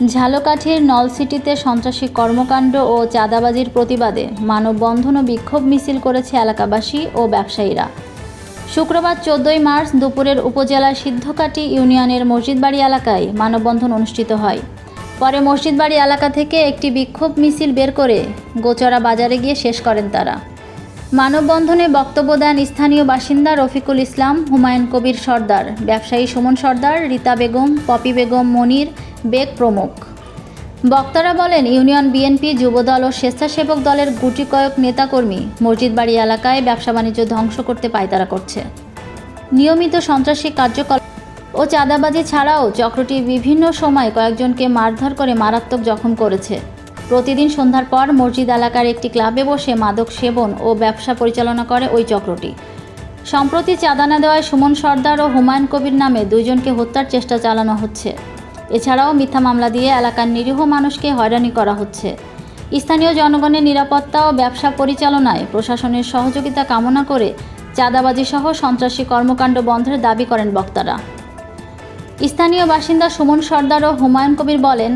ঝালকাঠির নলছিটিতে সন্ত্রাসী কর্মকাণ্ড ও চাঁদাবাজির প্রতিবাদে মানববন্ধন ও বিক্ষোভ মিছিল করেছে এলাকাবাসী ও ব্যবসায়ীরা। শুক্রবার 14 মার্চ দুপুরের উপজেলার সিদ্ধকাঠি ইউনিয়নের মসজিদবাড়ি এলাকায় মানববন্ধন অনুষ্ঠিত হয়। পরে মসজিদবাড়ি এলাকা থেকে একটি বিক্ষোভ মিছিল বের করে গোচরা বাজারে গিয়ে শেষ করেন তারা। মানববন্ধনে বক্তব্য দেন স্থানীয় বাসিন্দা রফিকুল ইসলাম, হুমায়ুন কবির সর্দার, ব্যবসায়ী সুমন সর্দার, রীতা বেগম, পপি বেগম, মনির বেগ প্রমুখ। বক্তারা বলেন, ইউনিয়ন বিএনপি, যুবদল ও স্বেচ্ছাসেবক দলের গুটি কয়েক নেতাকর্মী মসজিদবাড়ি এলাকায় ব্যবসা বাণিজ্য ধ্বংস করতে পায়তারা করছে। নিয়মিত সন্ত্রাসী কার্যকলাপ ও চাঁদাবাজি ছাড়াও চক্রটি বিভিন্ন সময় কয়েকজনকে মারধর করে মারাত্মক জখম করেছে। প্রতিদিন সন্ধ্যার পর মসজিদ এলাকার একটি ক্লাবে বসে মাদক সেবন ও ব্যবসা পরিচালনা করে ওই চক্রটি। সম্প্রতি চাঁদা না দেওয়ায় সুমন সর্দার ও হুমায়ুন কবির নামে দুইজনকে হত্যার চেষ্টা চালানো হচ্ছে। এছাড়াও মিথ্যা মামলা দিয়ে এলাকার নিরীহ মানুষকে হয়রানি করা হচ্ছে। স্থানীয় জনগণের নিরাপত্তা ও ব্যবসা পরিচালনায় প্রশাসনের সহযোগিতা কামনা করে চাঁদাবাজি সহ সন্ত্রাসী কর্মকাণ্ড বন্ধের দাবি করেন বক্তারা। স্থানীয় বাসিন্দা সুমন সর্দার ও হুমায়ুন কবির বলেন,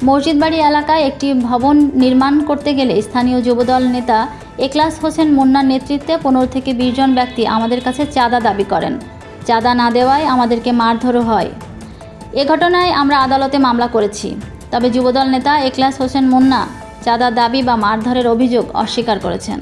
মসজিদবাড়ি এলাকায় একটি ভবন নির্মাণ করতে গেলে স্থানীয় যুবদল নেতা এখলাস হোসেন মুন্নার নেতৃত্বে 15 থেকে 20 জন ব্যক্তি আমাদের কাছে চাঁদা দাবি করেন। চাঁদা না দেওয়ায় আমাদেরকে মারধরও হয়। এ ঘটনায় আমরা আদালতে মামলা করেছি। তবে যুবদল নেতা এখলাস হোসেন মুন্না চাঁদা দাবি বা মারধরের অভিযোগ অস্বীকার করেছেন।